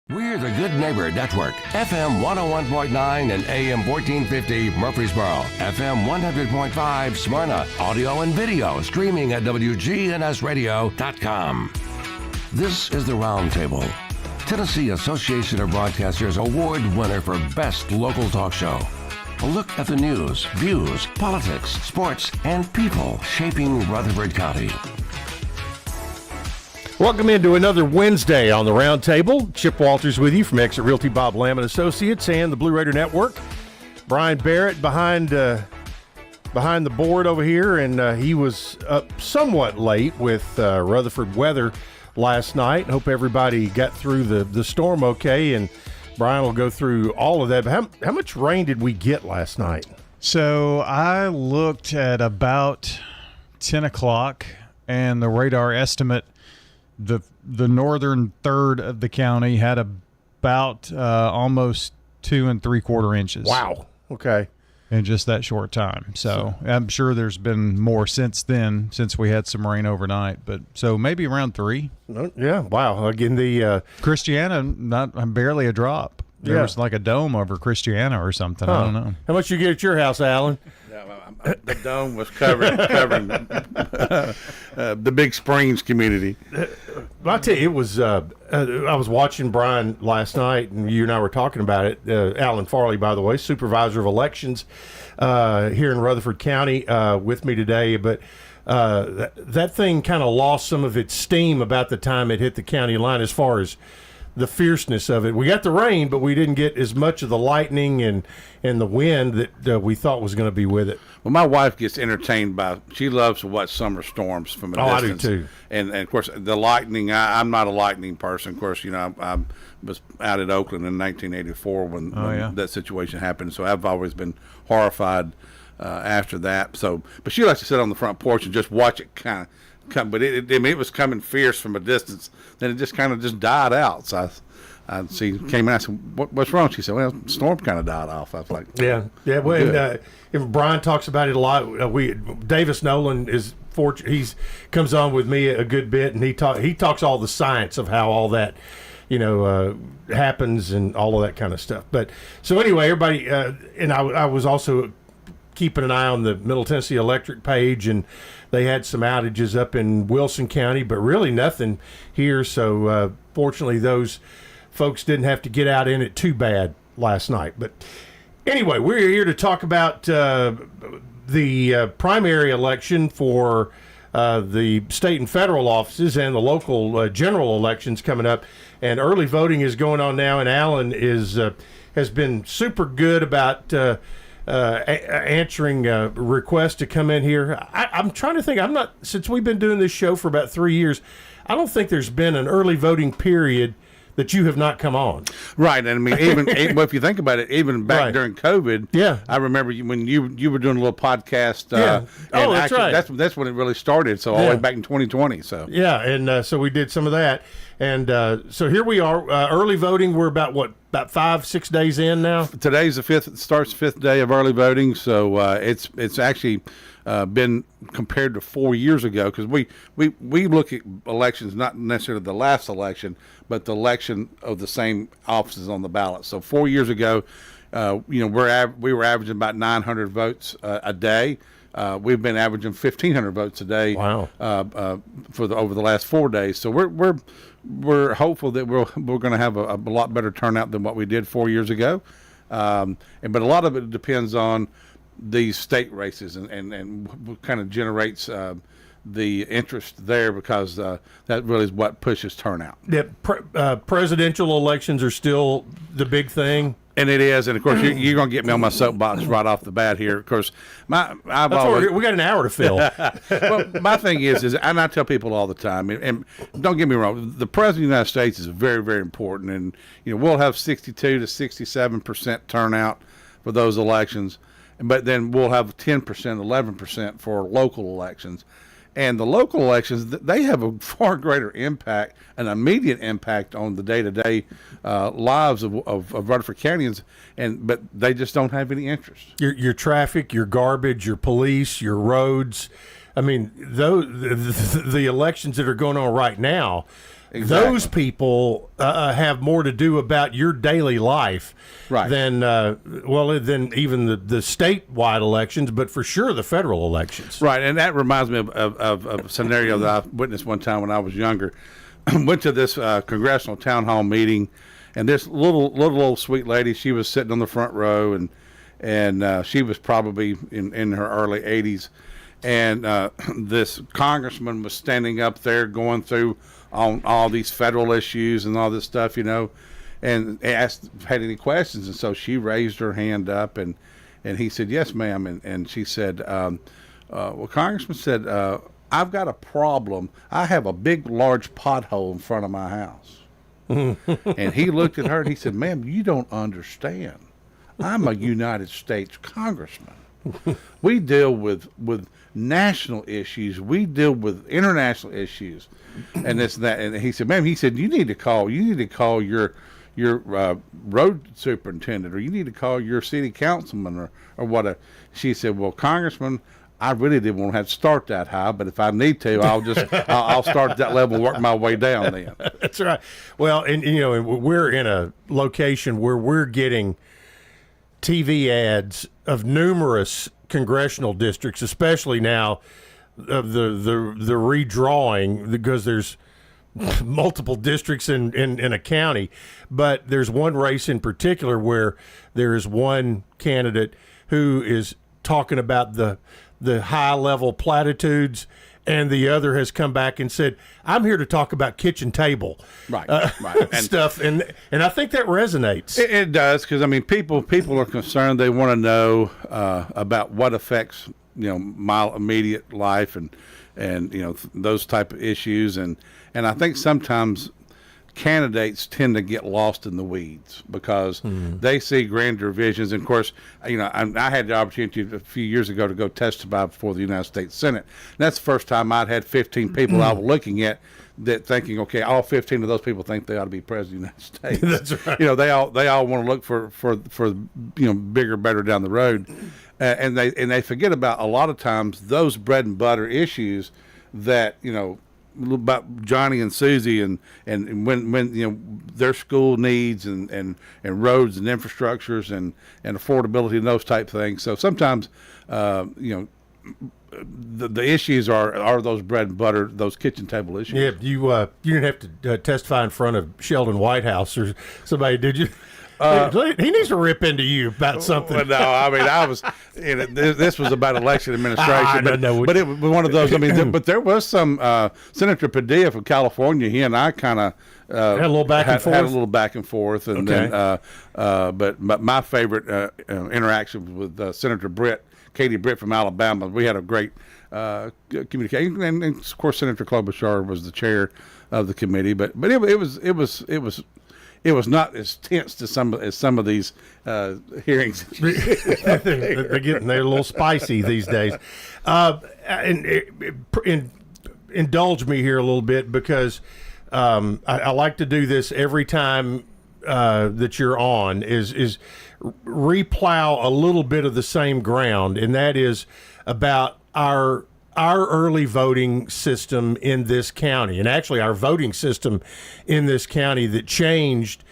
We're the Good Neighbor Network, FM 101.9 and AM 1450 Murfreesboro, FM 100.5 Smyrna, audio and video streaming at WGNSradio.com. This is the Roundtable, Tennessee Association of Broadcasters Award winner for Best Local Talk Show. A look at the news, views, politics, sports, and people shaping Rutherford County. Welcome into another Wednesday on the Roundtable. Chip Walters with you from Exit Realty, Bob Lamb & Associates, and the Blue Raider Network. Brian Barrett behind the board over here, and he was up somewhat late with Rutherford weather last night. Hope everybody got through the storm okay, and Brian will go through all of that. But how much rain did we get last night? So I looked at about 10 o'clock, and the radar estimate, the northern third of the county had about almost 2 3/4 inches. Wow. Okay. In just that short time. So I'm sure there's been more since then, since we had some rain overnight. But so maybe around 3. Yeah. Wow. Again, the Christiana, barely a drop. There was like a dome over Christiana or something. I don't know. How much you get at your house, Alan? The dome was covering the Big Springs community. I'll tell you, it was. I was watching Brian last night, and you and I were talking about it. Alan Farley, by the way, Supervisor of Elections here in Rutherford County, with me today. But that thing kind of lost some of its steam about the time it hit the county line, as far as the fierceness of it. We got the rain, but we didn't get as much of the lightning and the wind that we thought was going to be with it. Well, my wife gets entertained by, she loves to watch summer storms from a distance. I do too. And of course, the lightning, I'm not a lightning person. Of course, I was out at Oakland in 1984 when that situation happened. So I've always been horrified after that. So, but she likes to sit on the front porch and just watch it kind of come. But it was coming fierce from a distance. Then it just kind of just died out. So she came in. I said, "What's wrong?" She said, "Well, the storm kind of died off." I was like, "Yeah." Well, and Brian talks about it a lot. Davis Nolan is fortunate. He comes on with me a good bit, and he talks all the science of how all that happens and all of that kind of stuff. But so anyway, everybody, and I was also keeping an eye on the Middle Tennessee Electric page, and they had some outages up in Wilson County, but really nothing here. So fortunately, those folks didn't have to get out in it too bad last night. But anyway, we're here to talk about the primary election for the state and federal offices and the local general elections coming up. And early voting is going on now, and Alan has been super good about answering requests to come in here. I'm trying to think. Since we've been doing this show for about 3 years, I don't think there's been an early voting period that you have not come on. Right. And I mean, even if you think about it, even back during COVID, I remember when you were doing a little podcast. That's right. That's when it really started. So all the way back in 2020. So so we did some of that. And so here we are, early voting. We're about 5-6 days in now. Today's the fifth day of early voting. So it's actually been compared to 4 years ago, because we look at elections, not necessarily the last election, but the election of the same offices on the ballot. So 4 years ago, we were averaging about 900 votes a day. We've been averaging 1,500 votes a day. Wow. Over the last 4 days. So we're hopeful that we're going to have a lot better turnout than what we did 4 years ago. But a lot of it depends on these state races and kind of generates the interest there, because that really is what pushes turnout. Presidential elections are still the big thing. And it is, and of course you're going to get me on my soapbox right off the bat here. Of course, we got an hour to fill. Well, my thing is, and I tell people all the time, and don't get me wrong, the President of the United States is very, very important, and we'll have 62 to 67% turnout for those elections, but then we'll have 10%, 11% for local elections. And the local elections, they have a far greater impact, an immediate impact on the day-to-day lives of Rutherford Countyans, but they just don't have any interest. Your traffic, your garbage, your police, your roads. I mean, the elections that are going on right now, Exactly. Those people have more to do about your daily life Right. than than even the statewide elections, but for sure the federal elections. Right, and that reminds me of a scenario that I witnessed one time when I was younger. Went to this congressional town hall meeting, and this little old sweet lady, she was sitting on the front row, and she was probably in her early 80s, and this congressman was standing up there going through on all these federal issues and all this stuff, and asked if had any questions, and so she raised her hand up, and he said, "Yes, ma'am," and she said, "Well, Congressman said, I've got a problem. I have a big, large pothole in front of my house." And he looked at her and he said, "Ma'am, you don't understand. I'm a United States congressman. We deal with national issues. We deal with international issues, and this and that." And he said, "Ma'am," he said, you need to call your road superintendent, or you need to call your city councilman, or what." She said, "Well, Congressman, I really didn't want to have to start that high, but if I need to, I'll start at that level and work my way down then." That's right. Well, and we're in a location where we're getting TV ads of numerous congressional districts, especially now of the redrawing, because there's multiple districts in a county, but there's one race in particular where there is one candidate who is talking about the high level platitudes, and the other has come back and said, "I'm here to talk about kitchen table Right. and stuff," and I think that resonates. It does, because I mean, people are concerned. They want to know about what affects my immediate life and those type of issues, and I think sometimes candidates tend to get lost in the weeds because they see grander visions. And of course, I had the opportunity a few years ago to go testify before the United States Senate. And that's the first time I'd had 15 people I was looking at that thinking, okay, all 15 of those people think they ought to be president of the United States. That's right. They all want to look for bigger, better down the road, and they forget about a lot of times those bread and butter issues that about Johnny and Susie and when their school needs and roads and infrastructures and affordability and those type things. So sometimes the issues are those bread and butter, those kitchen table issues. Yeah, you didn't have to testify in front of Sheldon Whitehouse or somebody, did you? He needs to rip into you about something. Well, no, I mean, I was. This was about election administration, but it was one of those. I mean, but there was some Senator Padilla from California. He and I kind of had a little back and forth, and okay. then. But my favorite interaction was with Senator Katie Britt from Alabama. We had a great communication, and of course, Senator Klobuchar was the chair of the committee. But it was not as tense as some of these hearings. They're a little spicy these days. Indulge me here a little bit, because I like to do this every time that you're on, is replow a little bit of the same ground, and that is about our early voting system in this county, and actually our voting system in this county that changed,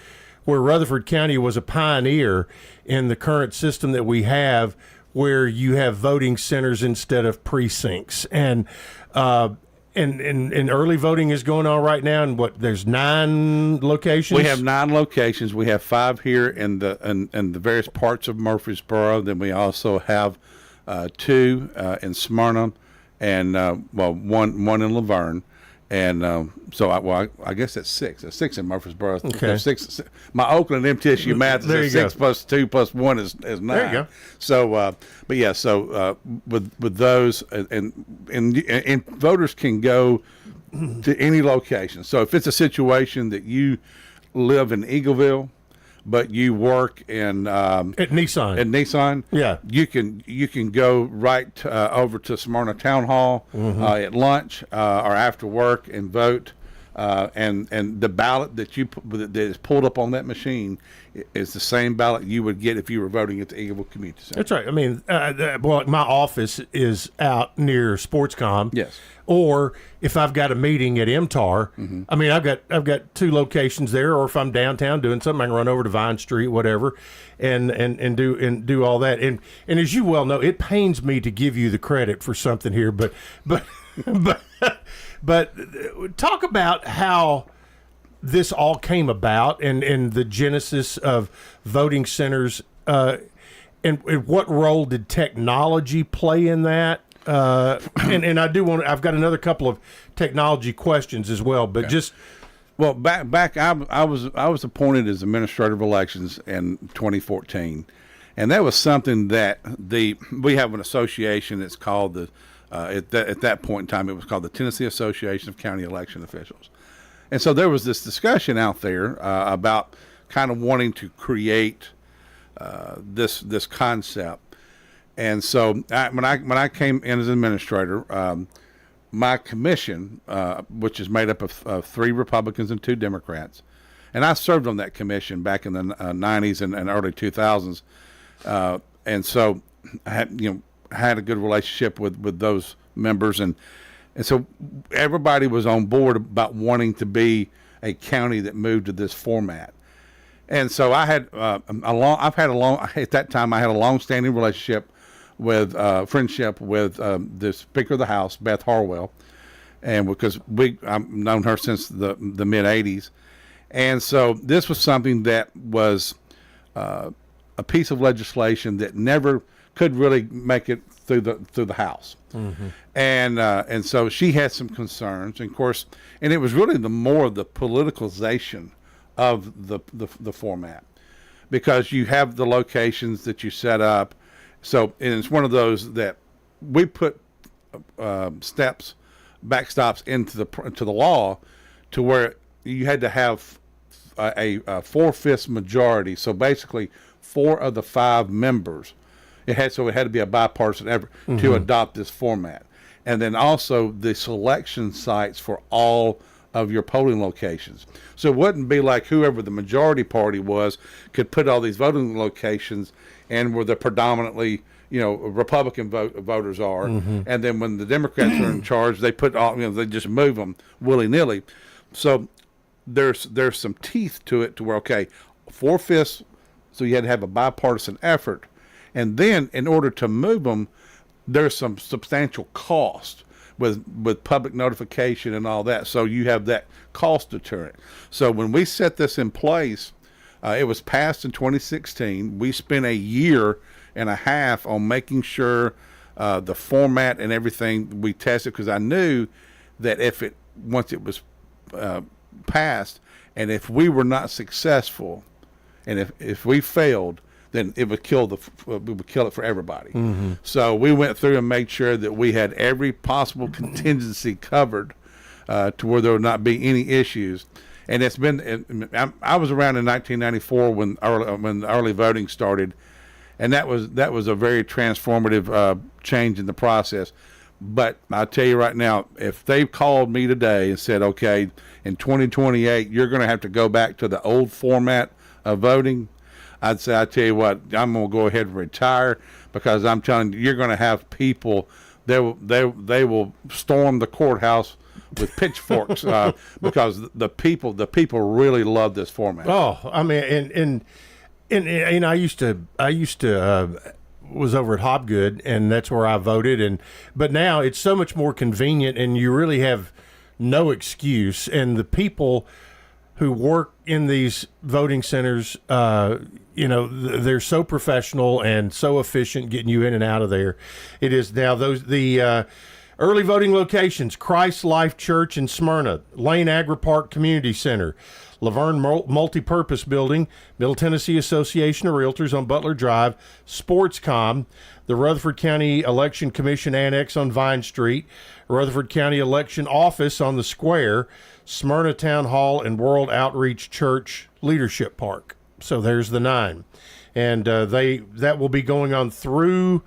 where Rutherford County was a pioneer in the current system that we have, where you have voting centers instead of precincts. And early voting is going on right now, and there's 9 locations? We have 9 locations. We have 5 here in the various parts of Murfreesboro. Then we also have 2 in Smyrna, and one in Laverne, and so I guess that's 6. That's 6 in Murfreesboro. Okay. 6. My Oakland MTSU math is 6 plus 2 plus 1 is 9. There you go. So, but yeah, so with those, and voters can go to any location. So if it's a situation that you live in Eagleville, but you work in at Nissan. Yeah, you can go right over to Smyrna Town Hall at lunch or after work and vote. and the ballot that that is pulled up on that machine is the same ballot you would get if you were voting at the Eagleville Community Center. That's right. I mean, well, my office is out near Sportscom. Yes. Or if I've got a meeting at MTAR, I mean, I've got 2 locations there. Or if I'm downtown doing something, I can run over to Vine Street, whatever, and do all that. And as you well know, it pains me to give you the credit for something here, but talk about how this all came about and the genesis of voting centers, and what role did technology play in that? And I've got another couple of technology questions as well, but just. Well, back, I was appointed as administrator of elections in 2014, and that was something that we have an association that's called at that point in time it was called the Tennessee Association of County Election Officials, and so there was this discussion out there about kind of wanting to create this concept. And so when I came in as administrator, my commission, which is made up of 3 Republicans and 2 Democrats, and I served on that commission back in the 90s and early 2000s, and so I had a good relationship with those members, and so everybody was on board about wanting to be a county that moved to this format. And so I had at that time I had a long-standing relationship with friendship with the Speaker of the House, Beth Harwell, and because I've known her since the mid '80s, and so this was something that was a piece of legislation that never could really make it through the House, and so she had some concerns, and of course, and it was really more the politicalization of the format, because you have the locations that you set up. So, and it's one of those that we put backstops into the law, to where you had to have a 4/5 majority. So basically, 4 of the 5 members. It had to be a bipartisan effort to adopt this format, and then also the selection sites for all of your polling locations. So it wouldn't be like whoever the majority party was could put all these voting locations and where the predominantly, Republican voters are, and then when the Democrats are in charge, they put all, they just move them willy-nilly. So there's some teeth to it, to where 4/5, so you had to have a bipartisan effort, and then in order to move them, there's some substantial cost with public notification and all that. So you have that cost deterrent. So when we set this in place, it was passed in 2016. We spent a year and a half on making sure the format and everything we tested, because I knew that once it was passed, and if we were not successful, and if we failed, then it would kill it for everybody. So we went through and made sure that we had every possible contingency covered, to where there would not be any issues. And it's been. I was around in 1994 when the early voting started, and that was a very transformative change in the process. But I'll tell you right now, if they called me today and said, "Okay, in 2028, you're going to have to go back to the old format of voting," I'd say, I tell you what, I'm going to go ahead and retire, because I'm telling you, you're going to have people. They will storm the courthouse with pitchforks, because the people really love this format. Oh, I mean, and I used to was over at Hobgood, and that's where I voted, but now it's so much more convenient, and you really have no excuse. And the people who work in these voting centers, they're so professional and so efficient getting you in and out of there. It is now the early voting locations: Christ Life Church in Smyrna, Lane Agri Park Community Center, Laverne Multipurpose Building, Middle Tennessee Association of Realtors on Butler Drive, Sportscom, the Rutherford County Election Commission Annex on Vine Street, Rutherford County Election Office on the Square, Smyrna Town Hall, and World Outreach Church Leadership Park. So there's the 9, and that will be going on through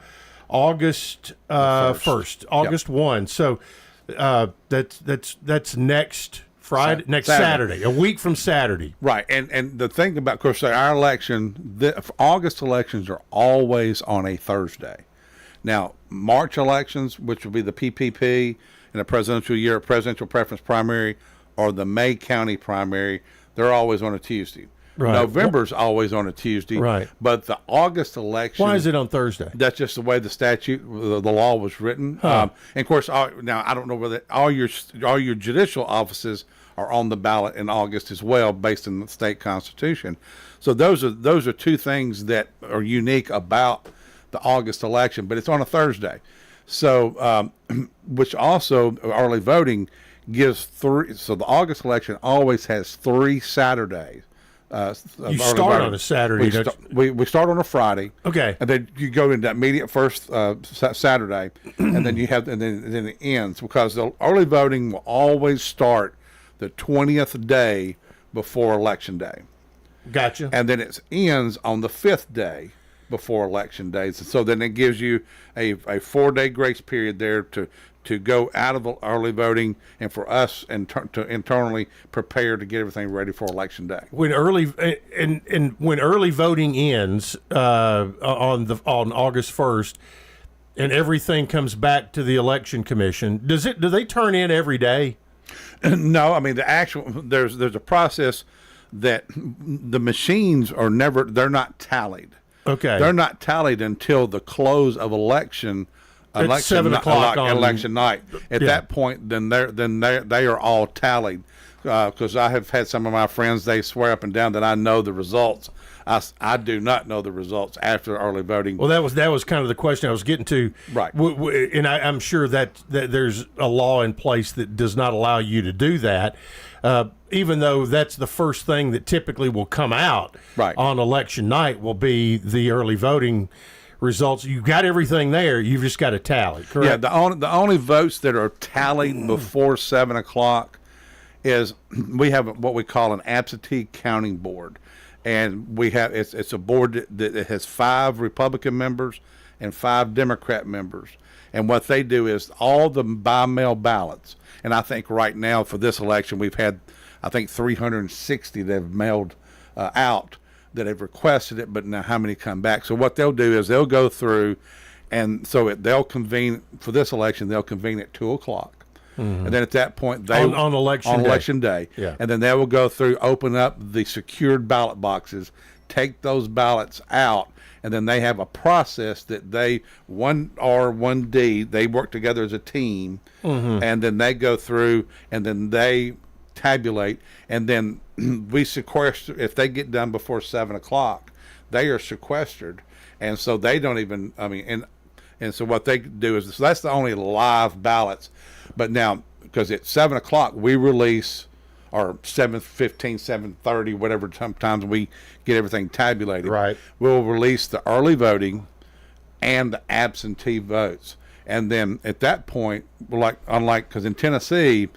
August 1st, August 1. So that's next Friday, next Saturday, a week from Saturday. Right, and the thing about, of course, our election, August elections are always on a Thursday. Now, March elections, which will be the PPP and the presidential preference primary, or the May county primary, they're always on a Tuesday. Right. November's always on a Tuesday. Right. But the August election. Why is it on Thursday? That's just the way the statute, the law was written. And of course, now I don't know whether all your judicial offices are on the ballot in August as well, based on the state constitution. So those are two things that are unique about the August election, but it's on a Thursday. So, which also early voting gives three. So the August election always has 3 Saturdays. You start on a Saturday. We start on a Friday. Okay, and then you go into that immediate first Saturday, and then then it ends, because the early voting will always start the 20th day before Election Day. Gotcha. And then it ends on the 5th day before Election Day. So then it gives you a 4-day grace period there to go out of the early voting, and for us to internally prepare to get everything ready for Election Day. When early when early voting ends on August 1st, and everything comes back to the Election Commission, do they turn in every day? No, I mean there's a process that the machines they're not tallied. Okay, they're not tallied until the close of election 7 o'clock on election night. At that point, then they are all tallied. Because I have had some of my friends, they swear up and down that I know the results. I do not know the results after early voting. Well, that was kind of the question I was getting to. Right. And I'm sure that there's a law in place that does not allow you to do that, even though that's the first thing that typically will come out on election night will be the early voting results. You've got everything there. You've just got to tally, correct? Yeah, the only votes that are tallied before 7 o'clock is we have what we call an absentee counting board. And we have it's a board that has 5 Republican members and 5 Democrat members. And what they do is all the by-mail ballots. And I think right now for this election we've had, I think, 360 that have mailed out that have requested it, but now how many come back? So what they'll do is they'll go through, and so they'll convene for this election. They'll convene at 2 o'clock. And then at that point, they on election day. Yeah. And then they will go through, open up the secured ballot boxes, take those ballots out, and then they have a process that they 1R, 1D, they work together as a team, and then they go through, and then they tabulate, and then we sequester. If they get done before 7 o'clock, they are sequestered, and so they don't even. I mean, and so what they do is, so that's the only live ballots. But now, because at 7 o'clock we release, or 7:15, 7:30, whatever sometimes we get everything tabulated. Right. We'll release the early voting and the absentee votes, and then at that point, unlike because in Tennessee,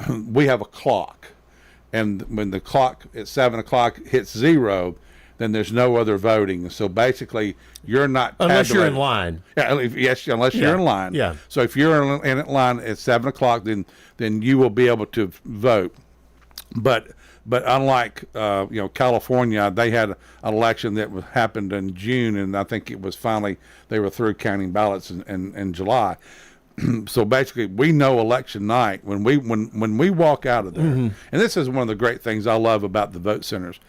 we have a clock, and when the clock at 7 o'clock hits 0, then there's no other voting. So basically, you're not unless you're in line. Yeah, unless you're in line. Yeah. So if you're in line at 7 o'clock, then you will be able to vote. But unlike California, they had an election that happened in June, and I think it was finally they were through counting ballots in July. So basically, we know election night when we walk out of there, and this is one of the great things I love about the vote centers,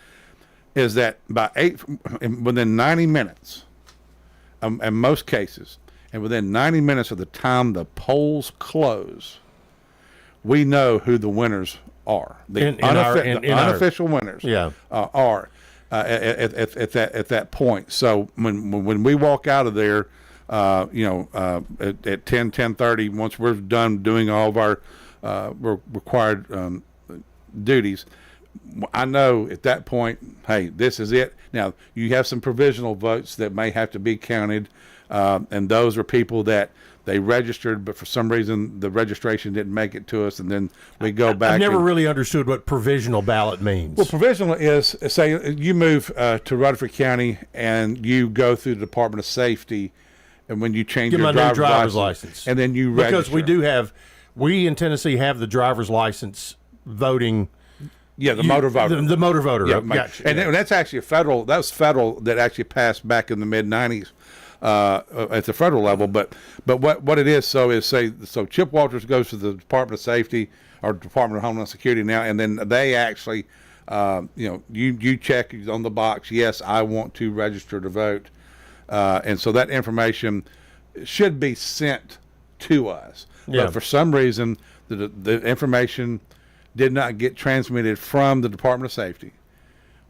is that within 90 minutes, in most cases, and within 90 minutes of the time the polls close, we know who the winners are. The unofficial winners are at that point. So when we walk out of there, at 10:30, once we're done doing all of our required duties, I know at that point, hey, this is it. Now, you have some provisional votes that may have to be counted, and those are people that they registered, but for some reason the registration didn't make it to us, and then we go back. I've never really understood what provisional ballot means. Well, provisional is, say you move to Rutherford County and you go through the Department of Safety, and when you change your driver's license, and then you register. Because we in Tennessee have the driver's license voting. Yeah, the motor voter. The motor voter. Yeah, Gotcha. and that's actually that was federal that actually passed back in the mid 90s at the federal level. But what it is, so Chip Walters goes to the Department of Safety or Department of Homeland Security now, and then they actually, you check on the box, yes, I want to register to vote. And so that information should be sent to us. Yeah. But for some reason, the information did not get transmitted from the Department of Safety.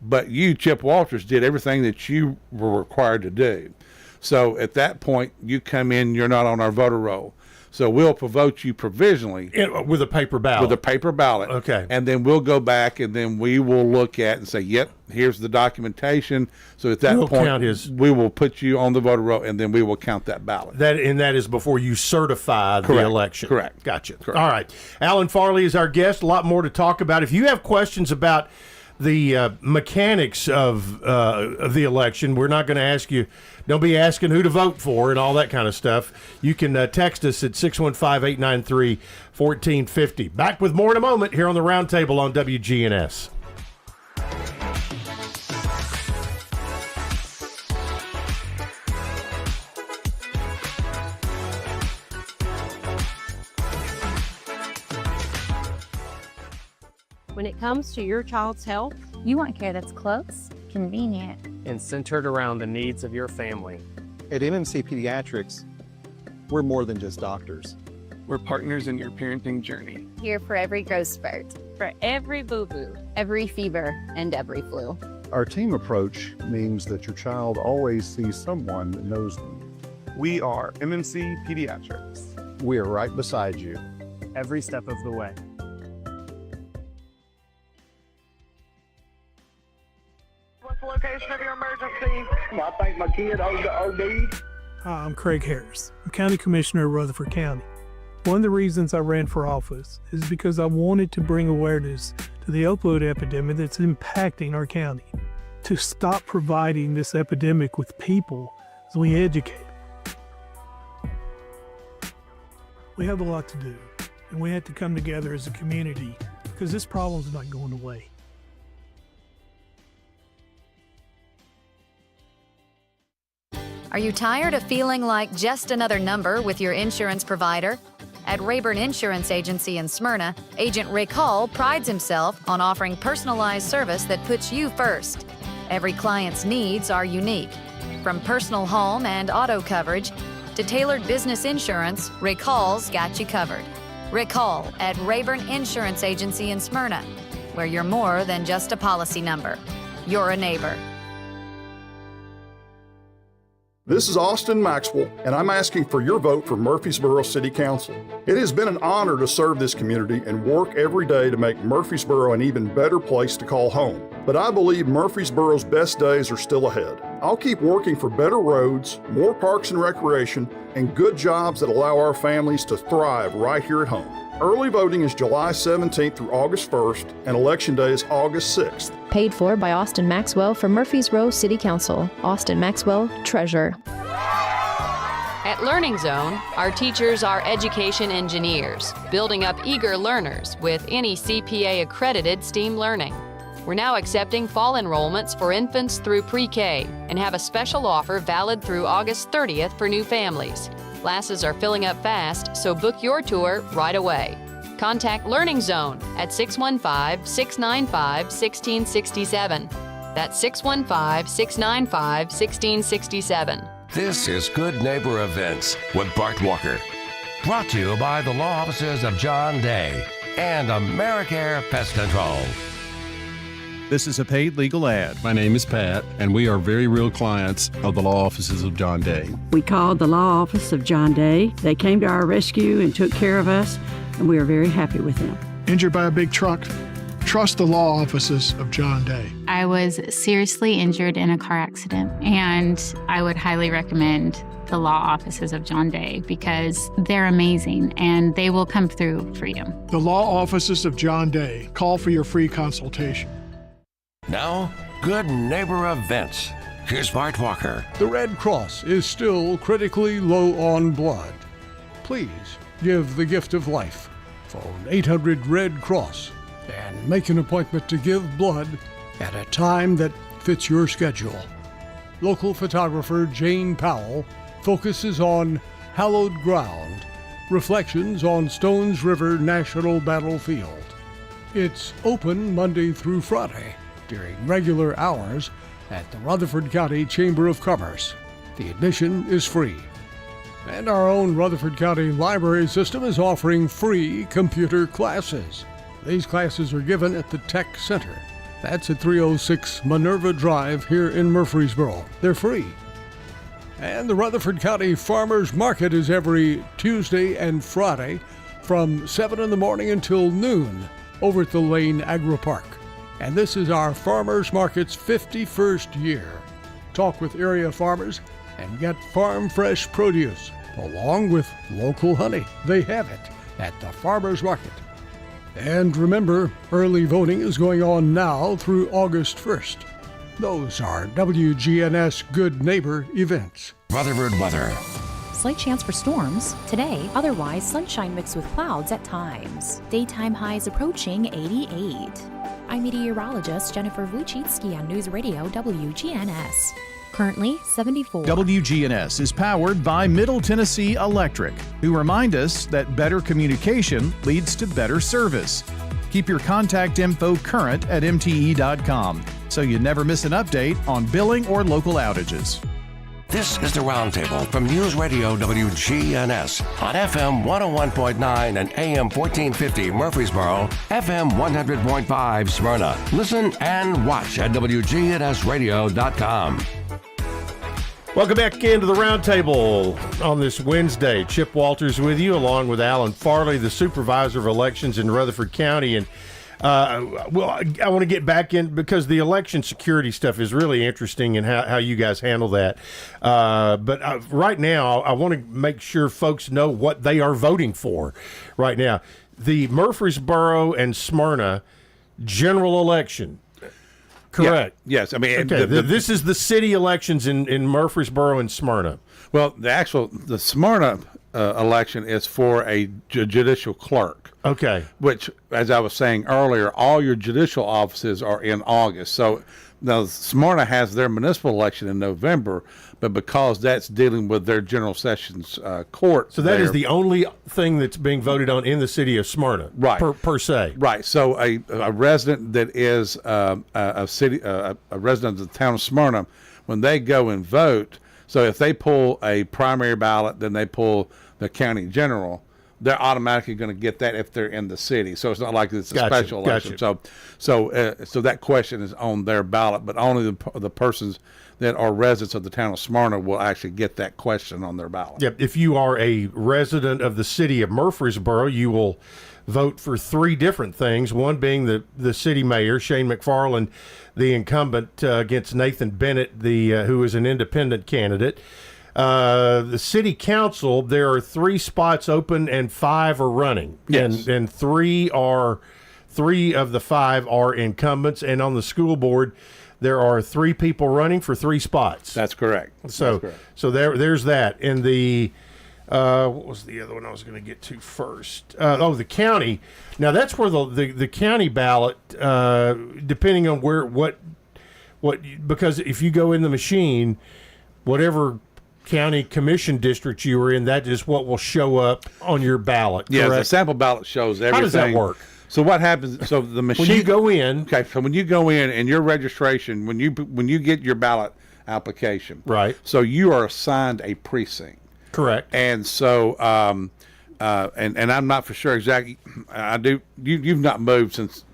But you, Chip Walters, did everything that you were required to do. So at that point, you come in, you're not on our voter roll. So we'll vote you provisionally. With a paper ballot. With a paper ballot. Okay. And then we'll go back and then we will look at and say, yep, here's the documentation. So at that point, we will put you on the voter roll and then we will count that ballot. That is before you certify the election. Correct. Gotcha. Correct. All right. Alan Farley is our guest. A lot more to talk about. If you have questions about the mechanics of the election, we're not going to ask you. Don't be asking who to vote for and all that kind of stuff. You can text us at 615-893-1450. Back with more in a moment here on the Roundtable on WGNS. When it comes to your child's health, you want care that's close, convenient, and centered around the needs of your family. At MMC Pediatrics, we're more than just doctors. We're partners in your parenting journey. Here for every growth spurt, for every boo-boo, every fever, and every flu. Our team approach means that your child always sees someone that knows them. We are MMC Pediatrics. We are right beside you. Every step of the way. What's the location of your emergency? I think my kid OD'd. Hi, I'm Craig Harris. I'm County Commissioner of Rutherford County. One of the reasons I ran for office is because I wanted to bring awareness to the opioid epidemic that's impacting our county. To stop providing this epidemic with people as we educate. We have a lot to do, and we have to come together as a community because this problem's not going away. Are you tired of feeling like just another number with your insurance provider? At Rayburn Insurance Agency in Smyrna, Agent Rick Hall prides himself on offering personalized service that puts you first. Every client's needs are unique. From personal home and auto coverage to tailored business insurance, Rick Hall's got you covered. Rick Hall at Rayburn Insurance Agency in Smyrna, where you're more than just a policy number. You're a neighbor. This is Austin Maxwell, and I'm asking for your vote for Murfreesboro City Council. It has been an honor to serve this community and work every day to make Murfreesboro an even better place to call home. But I believe Murfreesboro's best days are still ahead. I'll keep working for better roads, more parks and recreation, and good jobs that allow our families to thrive right here at home. Early voting is July 17th through August 1st, and Election Day is August 6th. Paid for by Austin Maxwell for Murfreesboro City Council. Austin Maxwell, Treasurer. At Learning Zone, our teachers are education engineers, building up eager learners with any CPA-accredited STEAM learning. We're now accepting fall enrollments for infants through pre-K and have a special offer valid through August 30th for new families. Classes are filling up fast, so book your tour right away. Contact Learning Zone at 615-695-1667. That's 615-695-1667. This is Good Neighbor Events with Bart Walker. Brought to you by the law offices of John Day and AmeriCare Pest Control. This is a paid legal ad. My name is Pat, and we are very real clients of the law offices of John Day. We called the law office of John Day. They came to our rescue and took care of us, and we are very happy with them. Injured by a big truck? Trust the law offices of John Day. I was seriously injured in a car accident, and I would highly recommend the law offices of John Day because they're amazing and they will come through for you. The law offices of John Day. Call for your free consultation. Now, Good Neighbor Events. Here's Bart Walker. The Red Cross is still critically low on blood. Please give the gift of life. Phone 800-RED-CROSS and make an appointment to give blood at a time that fits your schedule. Local photographer Jane Powell focuses on hallowed ground, reflections on Stones River National Battlefield. It's open Monday through Friday during regular hours at the Rutherford County Chamber of Commerce. The admission is free. And our own Rutherford County Library System is offering free computer classes. These classes are given at the Tech Center. That's at 306 Minerva Drive here in Murfreesboro. They're free. And the Rutherford County Farmers Market is every Tuesday and Friday from 7 in the morning until noon over at the Lane Agri Park. And this is our Farmers Market's 51st year. Talk with area farmers and get farm fresh produce along with local honey. They have it at the Farmers Market. And remember, early voting is going on now through August 1st. Those are WGNS Good Neighbor events. Rutherford weather. Slight chance for storms today, otherwise sunshine mixed with clouds at times. Daytime highs approaching 88. I'm meteorologist Jennifer Wojcicki on News Radio WGNS. Currently 74. WGNS is powered by Middle Tennessee Electric, who remind us that better communication leads to better service. Keep your contact info current at mte.com so you never miss an update on billing or local outages. This is the Roundtable from News Radio WGNS on FM 101.9 and AM 1450 Murfreesboro, FM 100.5 Smyrna. Listen and watch at WGNSradio.com. Welcome back into the Roundtable on this Wednesday. Chip Walters with you, along with Alan Farley, the Supervisor of Elections in Rutherford County. And I want to get back in because the election security stuff is really interesting and how you guys handle that. But right now, I want to make sure folks know what they are voting for right now. The Murfreesboro and Smyrna general election. Correct. Yeah, yes. I mean, okay, this is the city elections in Murfreesboro and Smyrna. Well, the Smyrna election is for a judicial clerk. Okay. Which, as I was saying earlier, all your judicial offices are in August. So now Smyrna has their municipal election in November, but because that's dealing with their general sessions court. So that is the only thing that's being voted on in the city of Smyrna, right? Per se, right. So a resident that is a resident of the town of Smyrna, when they go and vote, so if they pull a primary ballot, then they pull the county general, they're automatically going to get that if they're in the city. So it's not like it's a special election. So that question is on their ballot, but only the persons that are residents of the town of Smyrna will actually get that question on their ballot. Yep. If you are a resident of the city of Murfreesboro, you will vote for three different things. One being the city mayor, Shane McFarland, the incumbent against Nathan Bennett, who is an independent candidate. The city council, there are 3 spots open and 5 are running. Yes. And 3 of the 5 are incumbents. And on the school board, there are 3 people running for 3 spots. That's correct. So there's that. And the what was the other one I was going to get to first? The county. Now that's where the county ballot, depending on what because if you go in the machine, whatever county commission district you were in, that is what will show up on your ballot. Yeah, correct? the sample ballot shows everything. How does that work? So what happens? So the machine. When you go in. Okay, so when you go in and your registration, when you get your ballot application, right? So you are assigned a precinct. Correct. And so, and I'm not for sure exactly. I do. You've not moved since.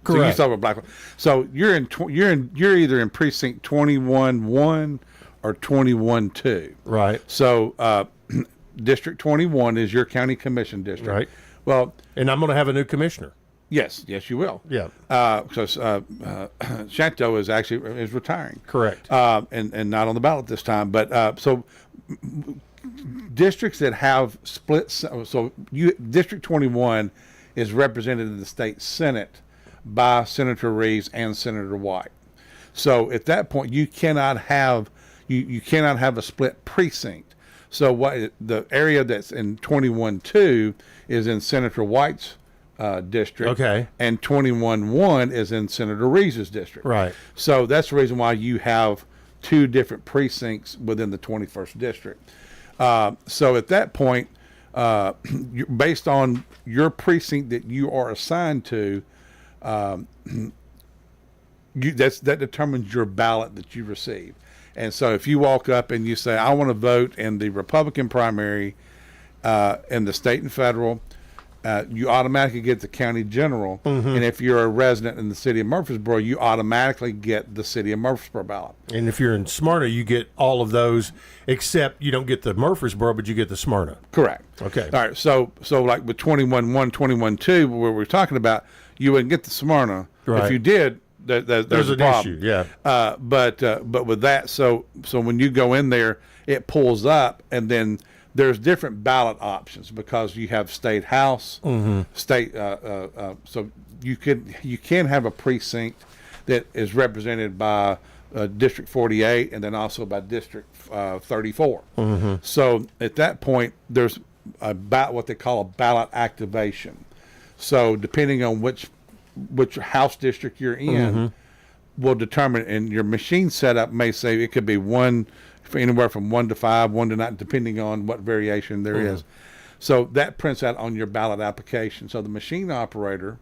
Correct. So you saw what black. So you're either in precinct 21-1 or 21-2. Right. So District 21 is your county commission district. Right. Well, and I'm going to have a new commissioner. Yes, you will. Yeah. Because Shanto is retiring. Correct. And not on the ballot this time. But so districts that have split. So District 21 is represented in the state Senate by Senator Reeves and Senator White. So at that point, you cannot have a split precinct. So the area that's in 21-2 is in Senator White's district. Okay. And 21-1 is in Senator Reese's district. Right. So that's the reason why you have 2 different precincts within the 21st district. So at that point, based on your precinct that you are assigned to, that determines your ballot that you receive. And so if you walk up and you say, I want to vote in the Republican primary in the state and federal, you automatically get the county general. And if you're a resident in the city of Murfreesboro, you automatically get the city of Murfreesboro ballot. And if you're in Smyrna, you get all of those, except you don't get the Murfreesboro, but you get the Smyrna. Correct. Okay. All right. So like with 21-1, 21-2, where we're talking about, you wouldn't get the Smyrna. Right. If you did, there's a an problem. issue. Yeah. But with that, so when you go in there, it pulls up, and then there's different ballot options because you have state house, state. So you can have a precinct that is represented by District 48, and then also by District 34. So at that point, there's what they call a ballot activation. So depending on which house district you're in, will determine, and your machine setup may say it could be anywhere from 1 to 5, 1 to 9, depending on what variation there is. So that prints out on your ballot application. So the machine operator.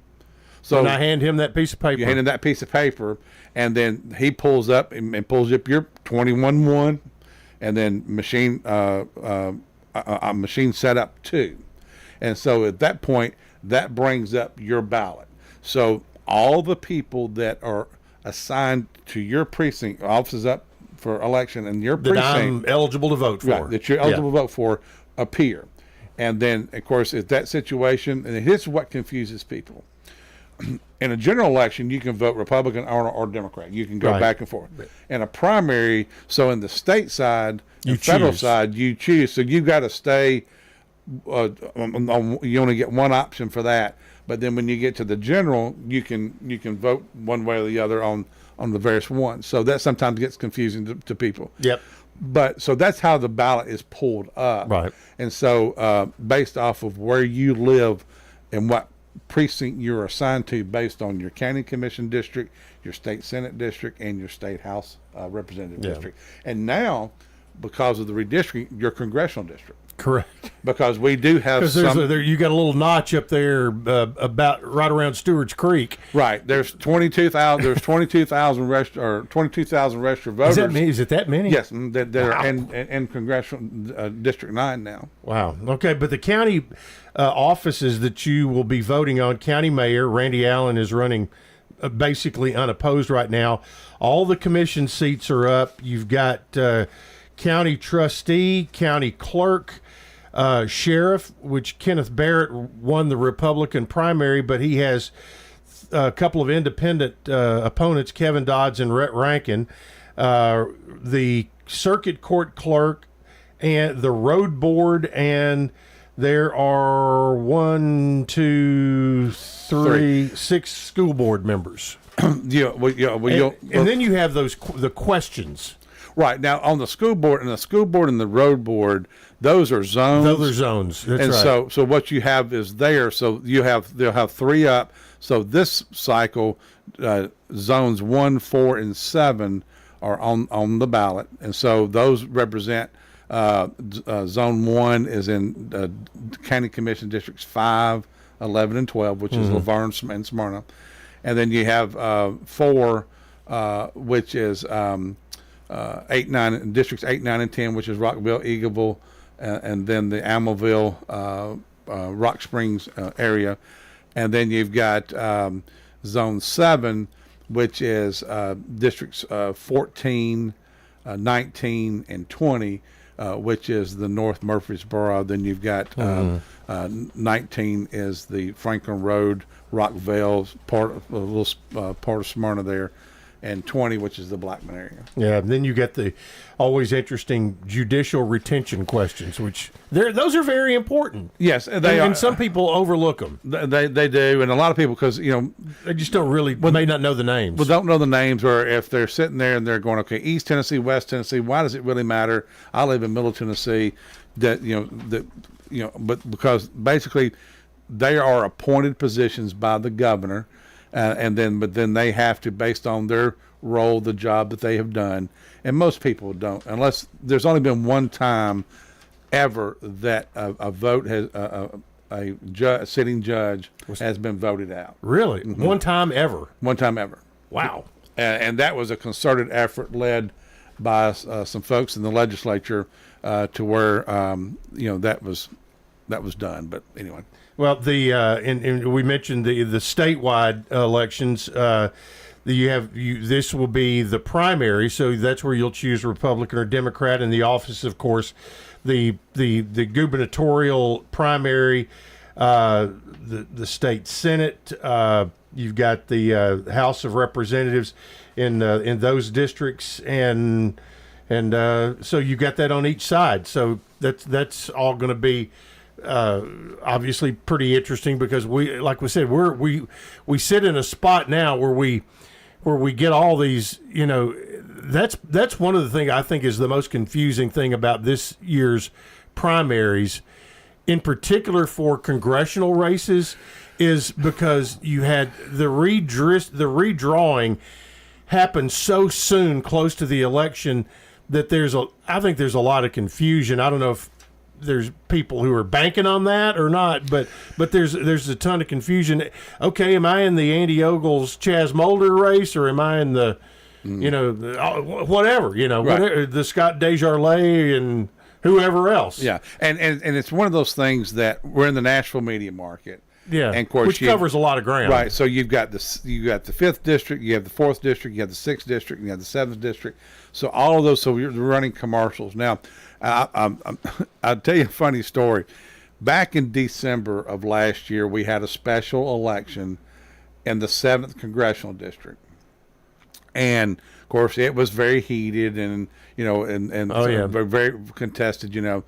So and I hand him that piece of paper. You hand him that piece of paper, and then he pulls up and pulls up your 21-1, and then machine setup 2. And so at that point, that brings up your ballot. So all the people that are assigned to your precinct, offices up for election in your precinct, that I'm eligible to vote for, right, that you're eligible to vote for, appear. And then, of course, at that situation, and here's what confuses people. In a general election, you can vote Republican or Democrat. You can go back and forth. In a primary, so in the state side, the federal side, you choose. So you've got to stay. You only get one option for that. But then when you get to the general, you can vote one way or the other on the various ones. So that sometimes gets confusing to people. Yep. But so that's how the ballot is pulled up. Right. And so based off of where you live and what precinct you're assigned to, based on your county commission district, your state senate district, and your state house representative district. And now, because of the redistricting, your congressional district. Correct. Because we do have you got a little notch up there about right around Stewart's Creek. Right. There's 22,000. There's 22,000 registered voters. Is it that many? Yes, that are in congressional district 9 now. Wow. Okay, but the county offices that you will be voting on, county mayor Randy Allen is running basically unopposed right now. All the commission seats are up. You've got county trustee, county clerk. Sheriff, which Kenneth Barrett won the Republican primary, but he has a couple of independent opponents, Kevin Dodds and Rhett Rankin. The circuit court clerk and the road board, and there are 6 school board members. And then you have the questions. Right. Now, on the school board and the road board, those are zones. Those are zones. That's right. So what you have is there. So they'll have 3 up. So this cycle, zones 1, 4, and 7 are on the ballot, and so those represent zone 1 is in county commission districts 5, 11, and 12, which is Laverne and Smyrna, and then you have 4, which is 8, 9, districts 8, 9, and 10, which is Rockville, Eagleville, and then the Amelville, Rock Springs area, and then you've got zone 7, which is districts 14, 19, and 20, which is the North Murfreesboro. Then you've got 19 is the Franklin Road, Rockville, a little part of Smyrna there, and 20, which is the Blackman area. Yeah, and then you get the always interesting judicial retention questions, which those are very important. Yes, they are. And some people overlook them. They do, and a lot of people, because they just don't really may not know the names. Well, don't know the names, or if they're sitting there and they're going, okay, East Tennessee, West Tennessee, why does it really matter? I live in Middle Tennessee. But because basically they are appointed positions by the governor, but then they have to, based on their role, the job that they have done. And most people don't, unless there's only been one time ever that a vote has a sitting judge has been voted out. Really? Mm-hmm. One time ever? One time ever. Wow. And that was a concerted effort led by some folks in the legislature to where that was done. But anyway. Well, and we mentioned the statewide elections. This will be the primary, so that's where you'll choose Republican or Democrat. In the office, of course, the gubernatorial primary, the state Senate. You've got the House of Representatives in those districts, and so you've got that on each side. So that's all going to be obviously pretty interesting, because like we said, we sit in a spot now where we get all these, that's one of the things I think is the most confusing thing about this year's primaries, in particular for congressional races, is because you had the redrawing happen so soon, close to the election, that I think there's a lot of confusion. I don't know if there's people who are banking on that or not, but there's a ton of confusion. Okay, am I in the Andy Ogles Chaz Mulder race, or am I in the whatever, Right. whatever, the Scott Desjardins and whoever else? Yeah, and it's one of those things that we're in the Nashville media market. Yeah, and of course, which covers a lot of ground. Right. So you've got the 5th district, you have the 4th district, you have the 6th district, and you have the 7th district. So all of those. So you're running commercials now. I'll tell you a funny story. Back in December of last year, we had a special election in the 7th congressional district, and of course it was very heated and very contested.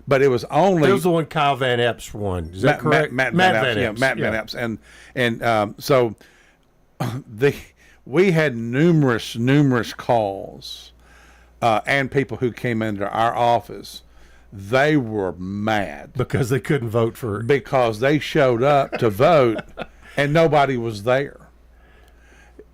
But it was only... That was the one Kyle Van Epps won. Is that correct? Matt Van Epps. Yeah, Matt Van Epps. So we had numerous calls and people who came into our office. They were mad. Because they couldn't vote for... Because they showed up to vote and nobody was there.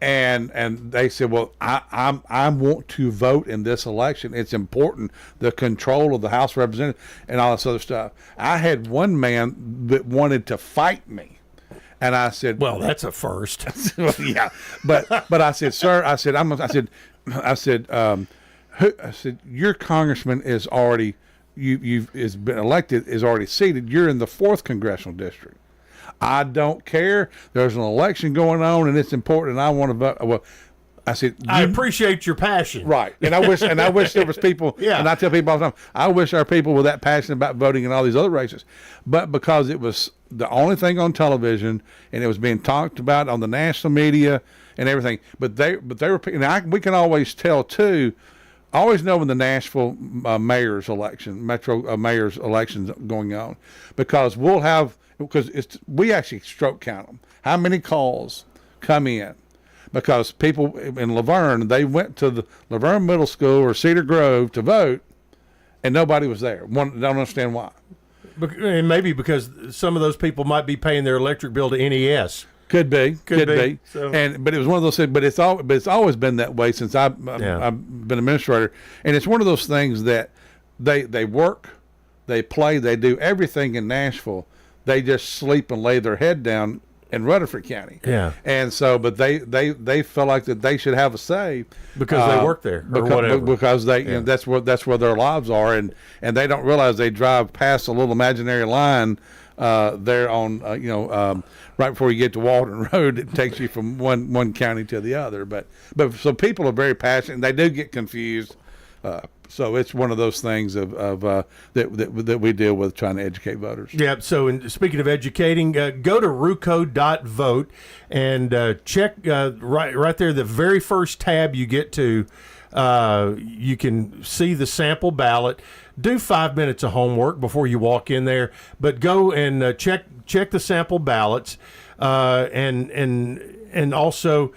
And they said, well, I want to vote in this election. It's important, the control of the House of Representatives and all this other stuff. I had one man that wanted to fight me, and I said, well, that's a first. Well, yeah, but I said, sir, I said, your congressman is already is been elected, is already seated. You're in the 4th congressional district. I don't care. There's an election going on, and it's important, and I want to vote. Well, I said, I appreciate your passion. Right. And I wish there was people, yeah. And I tell people all the time, I wish our people were that passionate about voting in all these other races. But because it was the only thing on television, and it was being talked about on the national media and everything, but they were, and we can always tell too, I always know when the Nashville mayor's election, metro mayor's elections going on, because we actually stroke count them. How many calls come in? Because people in Laverne, they went to the Laverne Middle School or Cedar Grove to vote, and nobody was there. Don't understand why. And maybe because some of those people might be paying their electric bill to NES. Could be. So. But it was one of those things. But it's always been that way since I've been administrator. And it's one of those things that they work, they play, they do everything in Nashville. They just sleep and lay their head down in Rutherford County. Yeah. And so, but they feel like that they should have a say because they work there or whatever. Because that's where their lives are, and they don't realize they drive past a little imaginary line there on right before you get to Walton Road. It takes you from one county to the other. But so people are very passionate. They do get confused. So it's one of those things that we deal with trying to educate voters. Yeah. So speaking of educating, go to ruco.vote and check right there. The very first tab you get to, you can see the sample ballot. Do 5 minutes of homework before you walk in there, but go and check the sample ballots, and also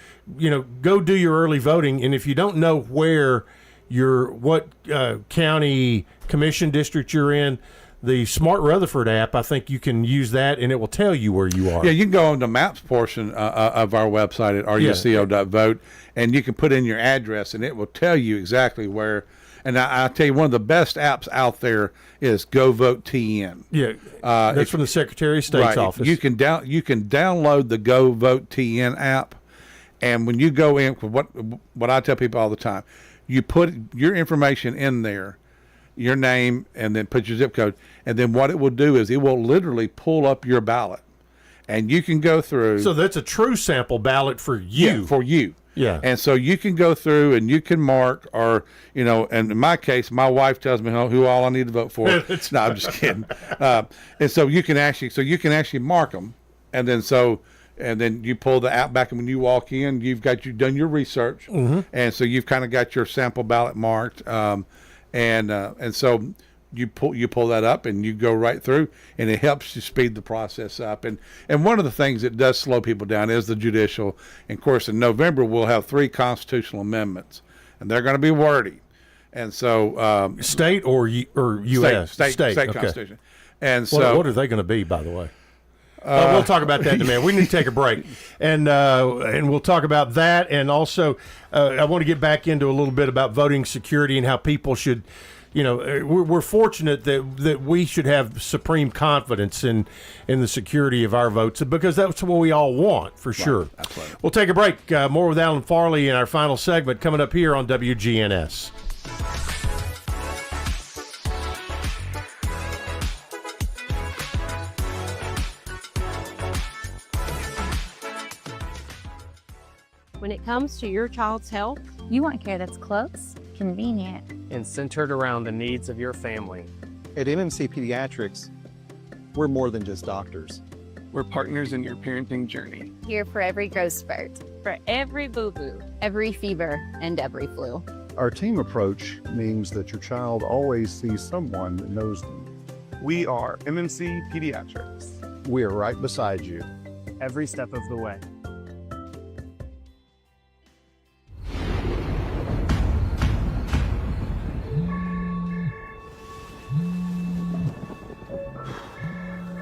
go do your early voting. And if you don't know what county commission district you're in, the Smart Rutherford app, I think you can use that, and it will tell you where you are. Yeah, you can go on the maps portion of our website at ruco.vote, and you can put in your address, and it will tell you exactly where. And I'll tell you, one of the best apps out there is Go Vote TN. Yeah, that's from the Secretary of State's office. You can download the Go Vote TN app, and when you go in, what I tell people all the time, you put your information in there, your name, and then put your zip code, and then what it will do is it will literally pull up your ballot, and you can go through. So that's a true sample ballot for you. Yeah, for you. Yeah. And so you can go through and you can mark, or, you know, and in my case, my wife tells me who all I need to vote for. No, I'm just kidding. And so you can actually mark them. And then you pull the app back, and when you walk in, you've done your research. Mm-hmm. And so you've kind of got your sample ballot marked. And so you pull that up and you go right through, and it helps you speed the process up. And one of the things that does slow people down is the judicial. And of course, in November we'll have 3 constitutional amendments, and they're going to be wordy. And so state or U.S. State okay. constitution. And so what are they going to be, by the way? We'll talk about that in a minute. We need to take a break, and we'll talk about that. And also, I want to get back into a little bit about voting security and how people should. You know, we're fortunate that we should have supreme confidence in the security of our votes, because that's what we all want, for sure. Absolutely. We'll take a break. More with Alan Farley in our final segment coming up here on WGNS. When it comes to your child's health, You want care that's close, convenient, and centered around the needs of your family. At MMC Pediatrics, we're more than just doctors. We're partners in your parenting journey. here for every growth spurt, for every boo-boo, every fever, and every flu. Our team approach means that your child always sees someone that knows them. We are MMC Pediatrics. We are right beside you every step of the way.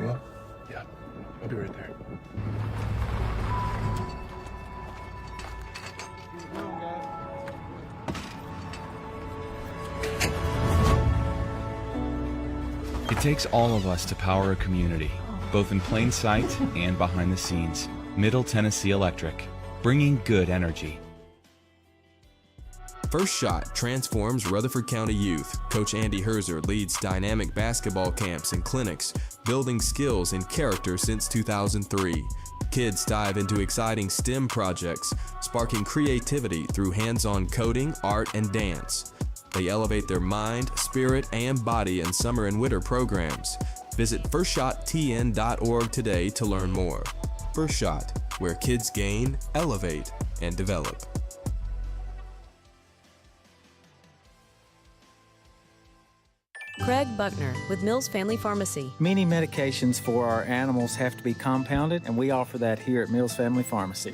Well, yeah, I'll be right there. It takes all of us to power a community, both in plain sight and behind the scenes. Middle Tennessee Electric, bringing good energy. First Shot transforms Rutherford County youth. Coach Andy Herzer leads dynamic basketball camps and clinics, building skills and character since 2003. Kids dive into exciting STEM projects, sparking creativity through hands-on coding, art, and dance. They elevate their mind, spirit, and body in summer and winter programs. Visit firstshottn.org today to learn more. First Shot, where kids gain, elevate, and develop. Craig Buckner with Mills Family Pharmacy. Many medications for our animals have to be compounded, and we offer that here at Mills Family Pharmacy.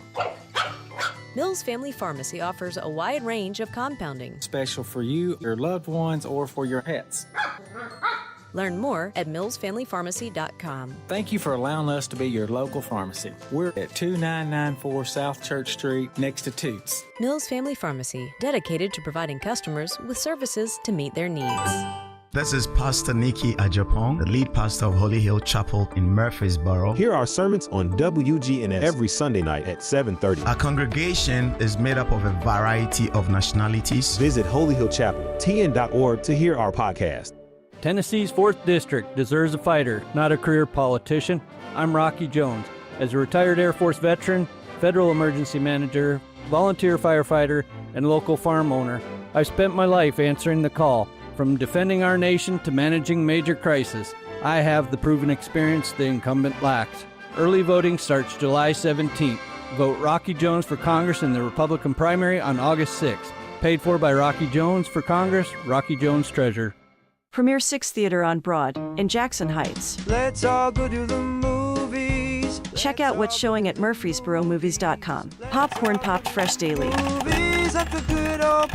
Mills Family Pharmacy offers a wide range of compounding. Special for you, your loved ones, or for your pets. Learn more at millsfamilypharmacy.com. Thank you for allowing us to be your local pharmacy. We're at 2994 South Church Street, next to Toots. Mills Family Pharmacy, dedicated to providing customers with services to meet their needs. This is Pastor Nikki Ajapong, the lead pastor of Holy Hill Chapel in Murfreesboro. Here are sermons on WGNS every Sunday night at 7:30. Our congregation is made up of a variety of nationalities. Visit holyhillchapeltn.org to hear our podcast. Tennessee's 4th District deserves a fighter, not a career politician. I'm Rocky Jones. As a retired Air Force veteran, federal emergency manager, volunteer firefighter, and local farm owner, I've spent my life answering the call. From defending our nation to managing major crises, I have the proven experience the incumbent lacks. Early voting starts July 17th. Vote Rocky Jones for Congress in the Republican primary on August 6th. Paid for by Rocky Jones for Congress, Rocky Jones Treasurer. Premier 6 Theater on Broad in Jackson Heights. Let's all go to the movies. Check out what's showing at murfreesboromovies.com. Popcorn popped fresh daily. Movies at the good old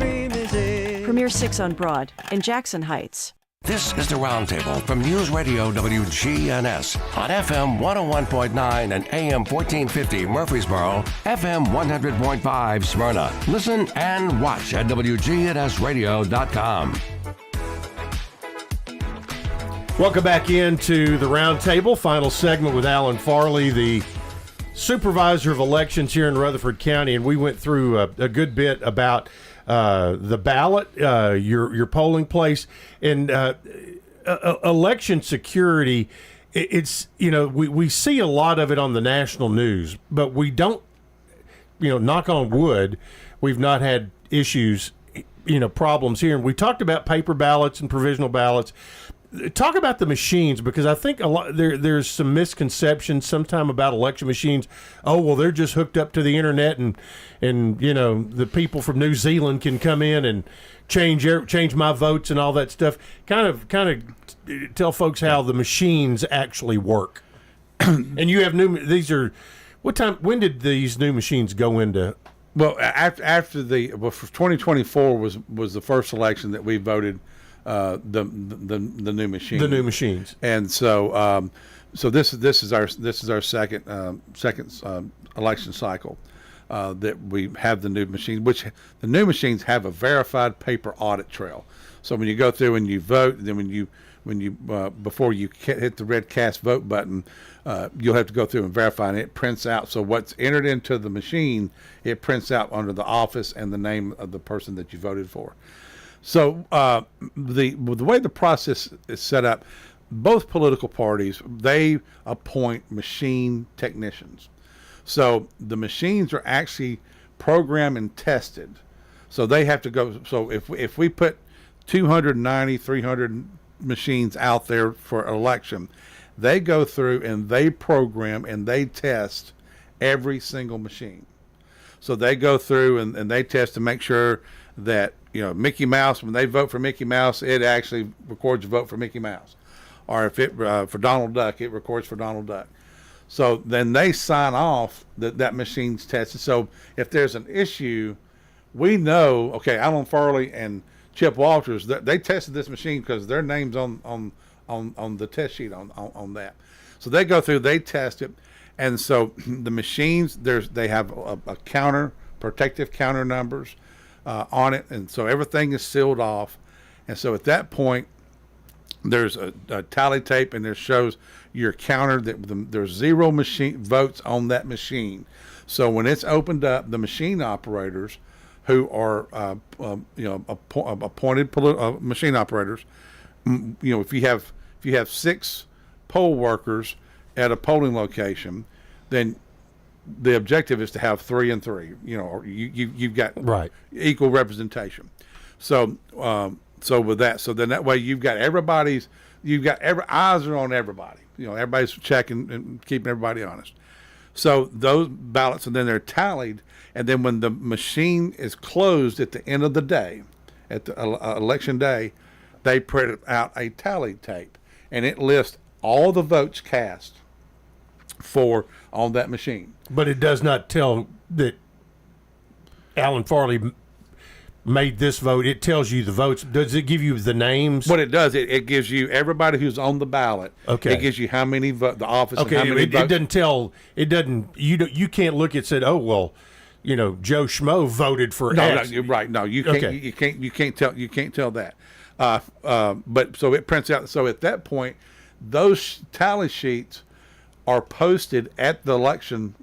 Premier 6 on Broad in Jackson Heights. This is the Roundtable from News Radio WGNS on FM 101.9 and AM 1450 Murfreesboro, FM 100.5 Smyrna. Listen and watch at WGNSradio.com. Welcome back into the Roundtable, final segment with Alan Farley, the Supervisor of Elections here in Rutherford County, and we went through a good bit about the ballot, your polling place, and election security. It's, we see a lot of it on the national news, but we don't, knock on wood, we've not had issues, problems here. And we talked about paper ballots and provisional ballots. Talk about the machines, because I think there's some misconceptions sometime about election machines. Oh, well, they're just hooked up to the internet, and the people from New Zealand can come in and change my votes and all that stuff. Kind of tell folks how the machines actually work. And you have when did these new machines go into? Well, after 2024 was the first election that we voted. The new machine. The new machines. And so this is our second election cycle that we have the new machines, which the new machines have a verified paper audit trail. So when you go through and you vote, then when you before you hit the red cast vote button, you'll have to go through and verify, and it prints out. So what's entered into the machine, it prints out under the office and the name of the person that you voted for. So the way the process is set up, both political parties, they appoint machine technicians. So the machines are actually programmed and tested. So they have to go. So if we put 290, 300 machines out there for election, they go through and they program and they test every single machine. So they go through and they test to make sure that, Mickey Mouse, when they vote for Mickey Mouse, it actually records a vote for Mickey Mouse. Or if it for Donald Duck, it records for Donald Duck. So then they sign off that machine's tested. So if there's an issue, we know, okay, Alan Farley and Chip Walters, they tested this machine because their name's on the test sheet on that. So they go through, they test it. And so the machines, they have a counter, protective counter numbers on it, and so everything is sealed off. And so at that point, there's a tally tape, and there shows your counter that there's 0 machine votes on that machine. So when it's opened up, the machine operators, who are appointed machine operators, if you have 6 poll workers at a polling location, then the objective is to have 3 and 3. You've got equal representation. So with that, so then that way you've got eyes are on everybody. Everybody's checking and keeping everybody honest. So those ballots, and then they're tallied, and then when the machine is closed at the end of the day, at the election day, they print out a tally tape, and it lists all the votes cast on that machine. But it does not tell that Alan Farley made this vote. It tells you the votes. Does it give you the names? What it does, it gives you everybody who's on the ballot. Okay. It gives you how many the office. Okay. And how many votes. It doesn't tell. It doesn't. You can't look at said. Oh well, Joe Schmo voted for X. No, you're right. No, you can't. Okay. You can't tell. You can't tell that. But so it prints out. So at that point, those tally sheets are posted at the election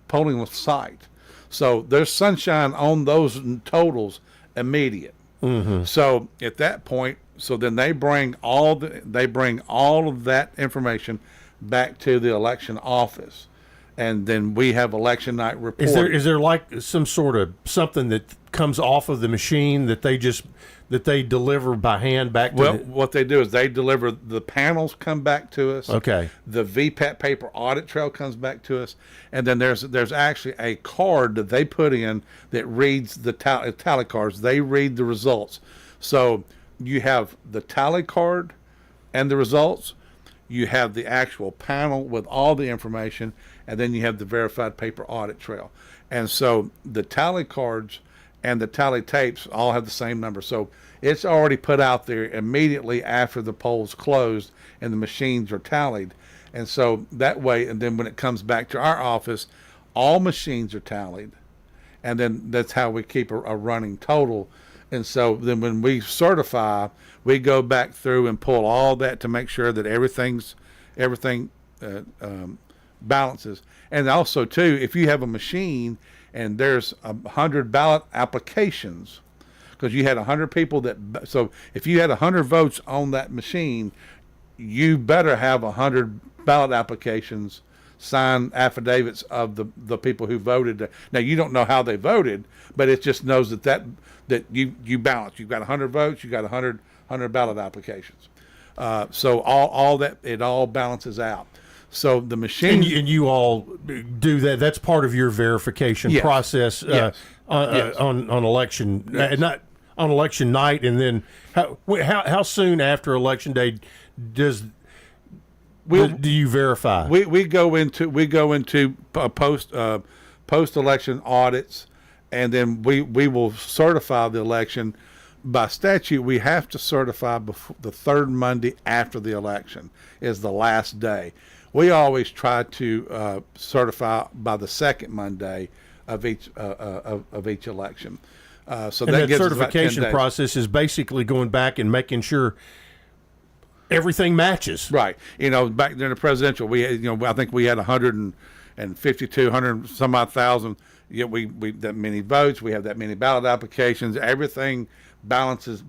polling site. So there's sunshine on those totals immediate. Mm-hmm. So at that point, so then they bring all of that information back to the election office, and then we have election night report. Is there like some sort of something that comes off of the machine that they deliver by hand back to? What they do is they deliver the panels, come back to us. Okay. The VPAT paper audit trail comes back to us, and then there's actually a card that they put in that reads the tally cards. They read the results. So you have the tally card and the results. You have the actual panel with all the information, and then you have the verified paper audit trail. And so the tally cards and the tally tapes all have the same number. So it's already put out there immediately after the polls closed and the machines are tallied. And so that way, and then when it comes back to our office, all machines are tallied. And then that's how we keep a running total. And so then when we certify, we go back through and pull all that to make sure that everything balances. And also too, if you have a machine and there's 100 ballot applications, because you had 100 people so if you had 100 votes on that machine, you better have 100 ballot applications, signed affidavits of the people who voted. Now you don't know how they voted, but it just knows that you balance. You've got 100 votes, you got 100 ballot applications. So all that, it all balances out. So the machine, and you all do that. That's part of your verification process on election, not on election night. And then how soon after election day do you verify? We go into post election audits, and then we will certify the election. By statute, we have to certify before the third Monday after the election is the last day. We always try to certify by the second Monday of each election. So and that that gives certification us about 10 days. process is basically going back and making sure everything matches. Right. Back during the presidential, I think we had 152, 100 some odd thousand. Yet we that many votes. We have that many ballot applications. Everything balances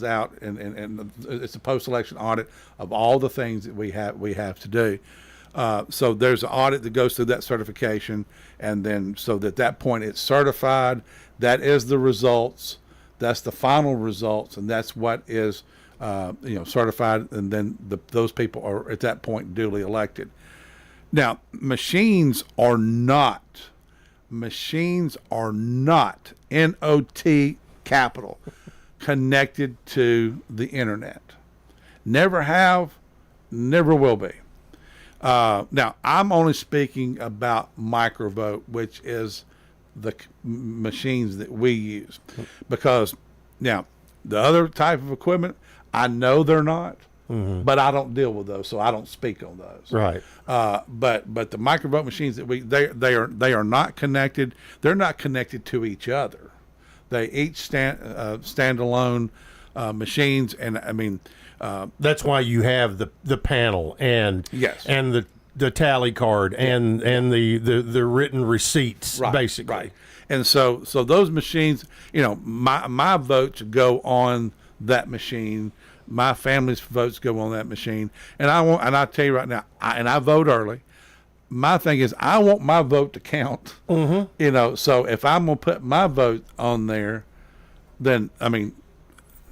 out, and it's a post-election audit of all the things that we have to do. So there's an audit that goes through that certification, and then so at that point it's certified. That is the results. That's the final results, and that's what is certified. And then those people are at that point duly elected. Now, machines are not N-O-T capital connected to the internet. Never have, never will be. Now, I'm only speaking about microvote, which is the machines that we use. Because, now, the other type of equipment, I know they're not, but I don't deal with those, so I don't speak on those. Right. But the microvote machines that they are not connected. They're not connected to each other. They each stand alone machines, and I mean that's why you have the panel and the tally card and the written receipts, basically. Right. And so those machines, my votes go on that machine. My family's votes go on that machine, and I tell you right now, I vote early. My thing is, I want my vote to count. So if I'm gonna put my vote on there, then I mean,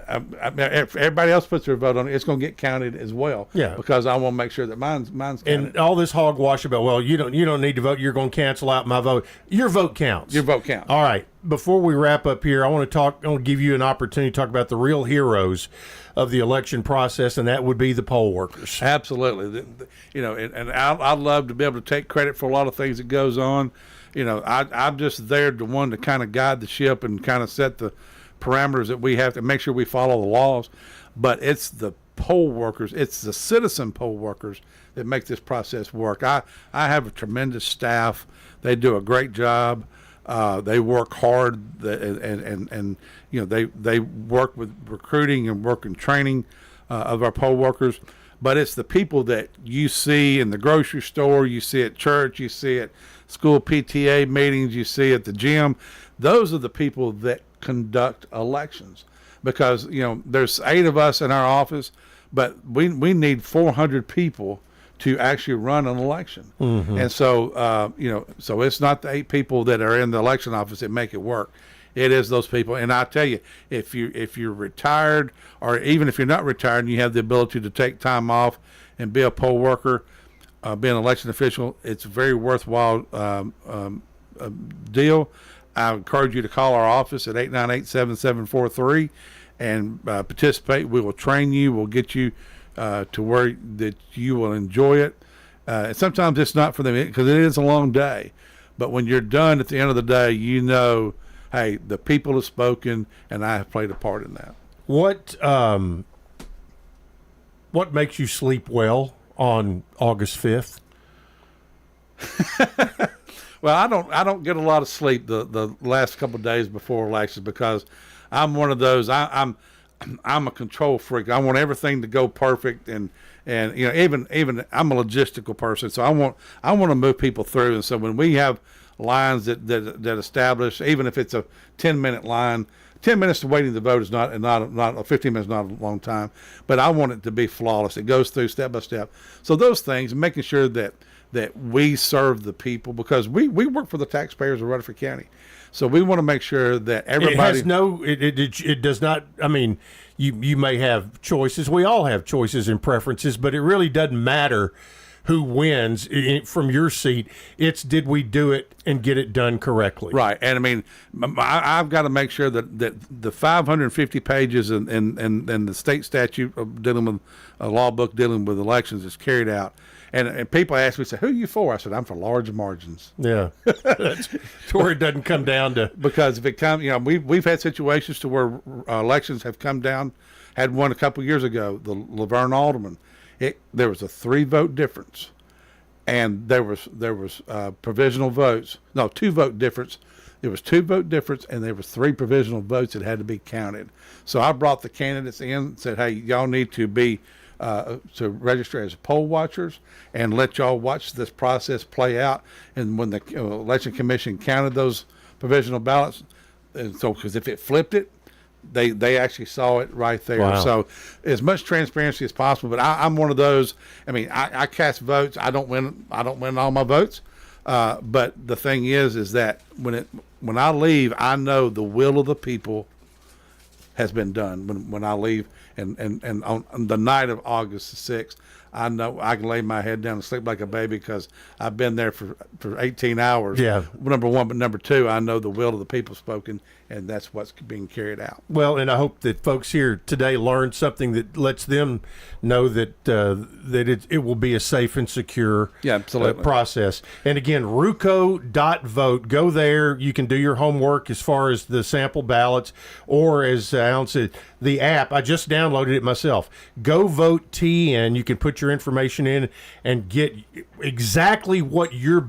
if everybody else puts their vote on it, it's gonna get counted as well. Yeah. Because I want to make sure that mine's counted. And all this hogwash about you don't need to vote. You're gonna cancel out my vote. Your vote counts. Your vote counts. All right. Before we wrap up here, I want to give you an opportunity to talk about the real heroes of the election process, and that would be the poll workers. Absolutely. And I'd love to be able to take credit for a lot of things that goes on. I'm just there to one to kind of guide the ship and kind of set the parameters that we have to make sure we follow the laws. But it's the poll workers, it's the citizen poll workers that make this process work. I have a tremendous staff. They do a great job. They work hard, and they work with recruiting and work in training of our poll workers. But it's the people that you see in the grocery store, you see at church, you see at school PTA meetings, you see at the gym. Those are the people that conduct elections, because there's 8 of us in our office, but we need 400 people to actually run an election. And so so it's not the 8 people that are in the election office that make it work. It is those people. And I tell you, if you're retired, or even if you're not retired and you have the ability to take time off and be a poll worker, be an election official, it's a very worthwhile deal. I encourage you to call our office at 898-7743 and participate. We will train you. We'll get you to where that you will enjoy it. And sometimes it's not for them, because it is a long day. But when you're done at the end of the day, hey, the people have spoken, and I have played a part in that. What makes you sleep well on August 5th? Well, I don't get a lot of sleep the last couple of days before elections because I'm one of those. I'm a control freak. I want everything to go perfect, and even I'm a logistical person, so I want to move people through. And so when we have lines that establish, even if it's a 10-minute line, 10 minutes to waiting to vote is not 15 minutes is not a long time, but I want it to be flawless. It goes through step by step. So those things, making sure that we serve the people, because we work for the taxpayers of Rutherford County. So we want to make sure that everybody. It does not. I mean, you may have choices. We all have choices and preferences, but it really doesn't matter who wins from your seat. It's did we do it and get it done correctly? Right. And I mean, I've got to make sure that the 550 pages and the state statute dealing with a law book dealing with elections is carried out. And people ask me, say, who are you for? I said, I'm for large margins. Yeah. That's where it doesn't come down to. Because if it comes, we've had situations to where elections have come down. Had one a couple of years ago, the Laverne Alderman. There was a 3-vote difference, and there was provisional votes. No, 2-vote difference. There was 2-vote difference, and there was 3 provisional votes that had to be counted. So I brought the candidates in and said, hey, y'all need to be to register as poll watchers and let y'all watch this process play out. And when the election commission counted those provisional ballots, and so because if it flipped it, they actually saw it right there. Wow. So as much transparency as possible. But I'm one of those. I mean, I cast votes. I don't win all my votes. But the thing is that when I leave, I know the will of the people has been done. When I leave, and on the night of August the 6th, I know I can lay my head down and sleep like a baby because I've been there for 18 hours. Yeah. Number one, but number two, I know the will of the people spoken, and that's what's being carried out. Well, and I hope that folks here today learned something that lets them know that it will be a safe and secure process. And again, ruco.vote. Go there. You can do your homework as far as the sample ballots, or as Alan said, the app. I just downloaded it myself. Go Vote TN. You can put your information in and get exactly what your